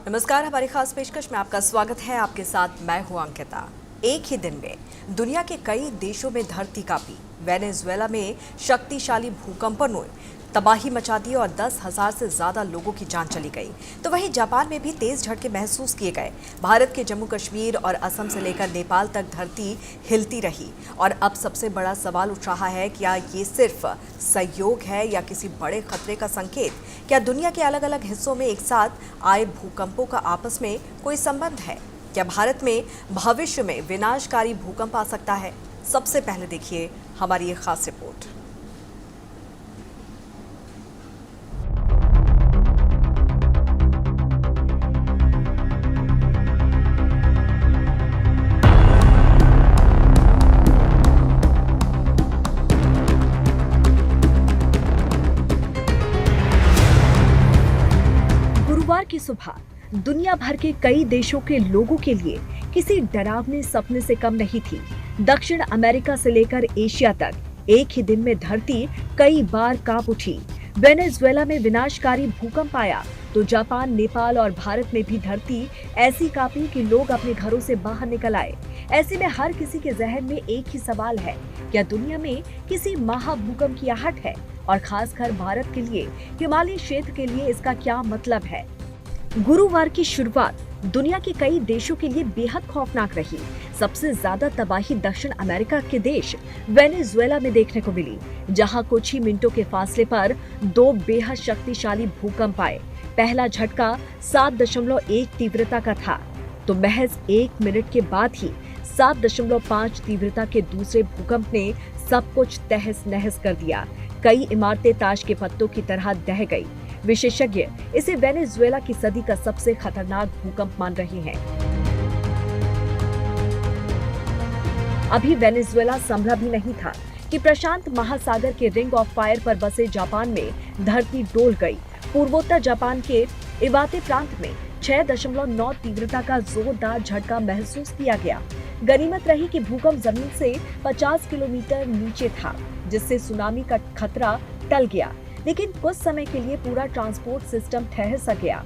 नमस्कार, हमारी खास पेशकश में आपका स्वागत है। आपके साथ मैं हूं अंकिता। एक ही दिन में दुनिया के कई देशों में धरती कांपी। वेनेजुएला में शक्तिशाली भूकंपों ने तबाही मचा दी और 10,000 से ज्यादा लोगों की जान चली गई। तो वहीं जापान में भी तेज झटके महसूस किए गए। भारत के जम्मू कश्मीर और असम से लेकर नेपाल तक धरती हिलती रही। और अब सबसे बड़ा सवाल उठ रहा है, क्या ये सिर्फ संयोग है या किसी बड़े खतरे का संकेत? क्या दुनिया के अलग अलग हिस्सों में एक साथ आए भूकंपों का आपस में कोई संबंध है? क्या भारत में भविष्य में विनाशकारी भूकंप आ सकता है? सबसे पहले देखिए हमारी ये खास रिपोर्ट। गुरुवार की सुबह दुनिया भर के कई देशों के लोगों के लिए किसी डरावने सपने से कम नहीं थी। दक्षिण अमेरिका से लेकर एशिया तक एक ही दिन में धरती कई बार कांप उठी। वेनेजुएला में विनाशकारी भूकंप आया तो जापान, नेपाल और भारत में भी धरती ऐसी कांपी कि लोग अपने घरों से बाहर निकल आए। ऐसे में हर किसी के जहन में एक ही सवाल है, क्या दुनिया में किसी महाभूकंप की आहट है? और खासकर भारत के लिए, हिमालय क्षेत्र के लिए इसका क्या मतलब है? गुरुवार की शुरुआत दुनिया के कई देशों के लिए बेहद खौफनाक रही। सबसे ज्यादा तबाही दक्षिण अमेरिका के देश वेनेजुएला में देखने को मिली, जहां कुछ ही मिनटों के फासले पर दो बेहद शक्तिशाली भूकंप आए। पहला झटका 7.1 तीव्रता का था, तो महज 1 मिनट के बाद ही 7.5 तीव्रता के दूसरे भूकंप ने सब कुछ तहस नहस कर दिया। कई इमारतें ताश के पत्तों की तरह दह गई। विशेषज्ञ इसे वेनेजुएला की सदी का सबसे खतरनाक भूकंप मान रहे हैं। अभी वेनेजुएला संभला भी नहीं था कि प्रशांत महासागर के रिंग ऑफ फायर पर बसे जापान में धरती डोल गई। पूर्वोत्तर जापान के इवाते प्रांत में 6.9 तीव्रता का जोरदार झटका महसूस किया गया। गनीमत रही कि भूकंप जमीन से 50 किलोमीटर नीचे था, जिससे सुनामी का खतरा टल गया। लेकिन कुछ समय के लिए पूरा ट्रांसपोर्ट सिस्टम ठहर सा गया।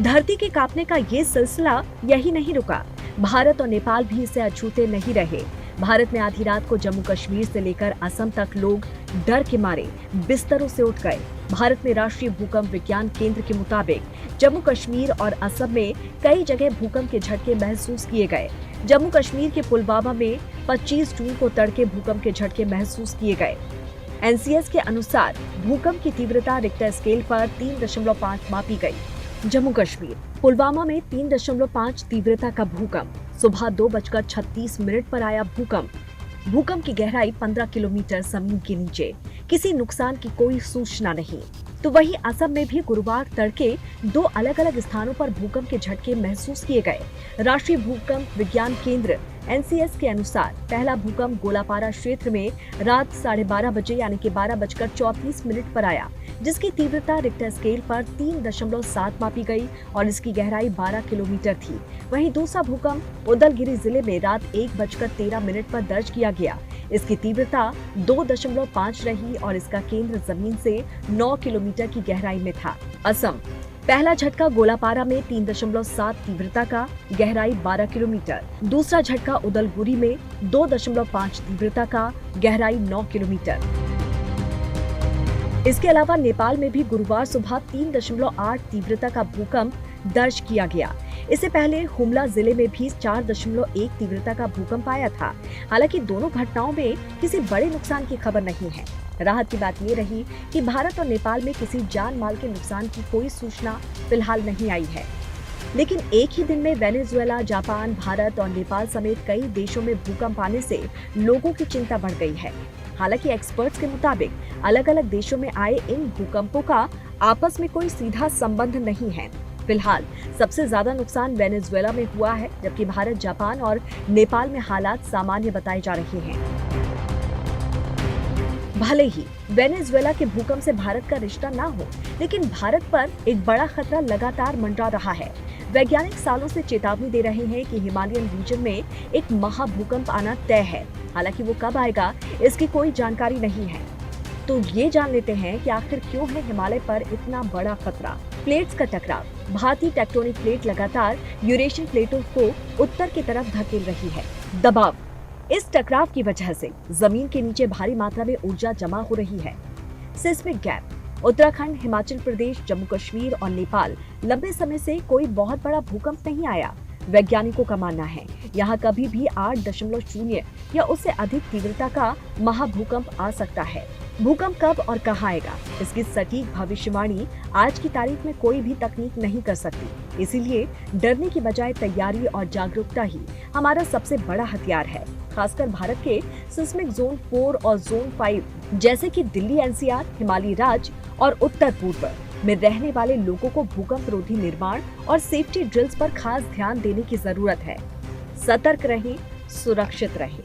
धरती के कांपने का ये सिलसिला यही नहीं रुका। भारत और नेपाल भी इसे अछूते नहीं रहे। भारत में आधी रात को जम्मू कश्मीर से लेकर असम तक लोग डर के मारे बिस्तरों से उठ गए। भारत में राष्ट्रीय भूकंप विज्ञान केंद्र के मुताबिक जम्मू कश्मीर और असम में कई जगह भूकंप के झटके महसूस किए गए। जम्मू कश्मीर के पुलवामा में 25 जून को तड़के भूकंप के झटके महसूस किए गए। एनसीएस के अनुसार भूकंप की तीव्रता रिक्टर स्केल पर 3.5 मापी गई। जम्मू कश्मीर पुलवामा में 3.5 तीव्रता का भूकंप। सुबह 2:36 पर आया भूकंप की गहराई 15 किलोमीटर जमीन के नीचे। किसी नुकसान की कोई सूचना नहीं। तो वहीं असम में भी गुरुवार तड़के 2 अलग अलग स्थानों पर भूकंप के झटके महसूस किए गए। राष्ट्रीय भूकंप विज्ञान केंद्र एनसीएस के अनुसार पहला भूकंप गोलापारा क्षेत्र में रात 12:30 बजे यानी कि 12:34 पर आया, जिसकी तीव्रता रिक्टर स्केल पर 3.7 मापी गई और इसकी गहराई 12 किलोमीटर थी। वहीं दूसरा भूकंप उदलगिरी जिले में रात 1:13 पर दर्ज किया गया। इसकी तीव्रता 2.5 रही और इसका केंद्र जमीन से 9 किलोमीटर की गहराई में था। असम पहला झटका गोलापारा में 3.7 तीव्रता का, गहराई 12 किलोमीटर। दूसरा झटका उदलगुरी में 2.5 तीव्रता का, गहराई 9 किलोमीटर। इसके अलावा नेपाल में भी गुरुवार सुबह 3.8 तीव्रता का भूकंप दर्ज किया गया। इससे पहले हुमला जिले में भी 4.1 तीव्रता का भूकंप आया था। हालांकि दोनों घटनाओं में किसी बड़े नुकसान की खबर नहीं है। राहत की बात ये रही कि भारत और नेपाल में किसी जान माल के नुकसान की कोई सूचना फिलहाल नहीं आई है। लेकिन एक ही दिन में वेनेजुएला, जापान, भारत और नेपाल समेत कई देशों में भूकंप आने से लोगों की चिंता बढ़ गई है। हालांकि एक्सपर्ट्स के मुताबिक अलग अलग देशों में आए इन भूकंपों का आपस में कोई सीधा संबंध नहीं है। फिलहाल सबसे ज्यादा नुकसान वेनेजुएला में हुआ है, जबकि भारत, जापान और नेपाल में हालात सामान्य बताए जा रहे हैं। भले ही वेनेजुएला के भूकंप से भारत का रिश्ता ना हो, लेकिन भारत पर एक बड़ा खतरा लगातार मंडरा रहा है। वैज्ञानिक सालों से चेतावनी दे रहे हैं कि हिमालयन रीजन में एक महाभूकंप आना तय है। हालांकि वो कब आएगा, इसकी कोई जानकारी नहीं है। तो ये जान लेते हैं कि आखिर क्यों है हिमालय पर इतना बड़ा खतरा। प्लेट्स का टकराव। भारतीय टेक्टोनिक प्लेट लगातार यूरेशियन प्लेटों को उत्तर की तरफ धकेल रही है। दबाव। इस टकराव की वजह से जमीन के नीचे भारी मात्रा में ऊर्जा जमा हो रही है। Seismic gap. उत्तराखंड, हिमाचल प्रदेश, जम्मू कश्मीर और नेपाल लंबे समय से कोई बहुत बड़ा भूकंप नहीं आया। वैज्ञानिकों का मानना है यहाँ कभी भी 8.0 या उससे अधिक तीव्रता का महाभूकंप आ सकता है। भूकंप कब और कहाँ आएगा, इसकी सटीक भविष्यवाणी आज की तारीख में कोई भी तकनीक नहीं कर सकती। इसीलिए डरने की बजाय तैयारी और जागरूकता ही हमारा सबसे बड़ा हथियार है। खासकर भारत के सिस्मिक जोन 4 और जोन 5 जैसे कि दिल्ली, एनसीआर, हिमालयी राज्य और उत्तर पूर्व में रहने वाले लोगों को भूकंप रोधी निर्माण और सेफ्टी ड्रिल्स पर खास ध्यान देने की जरूरत है। सतर्क रहें, सुरक्षित रहें।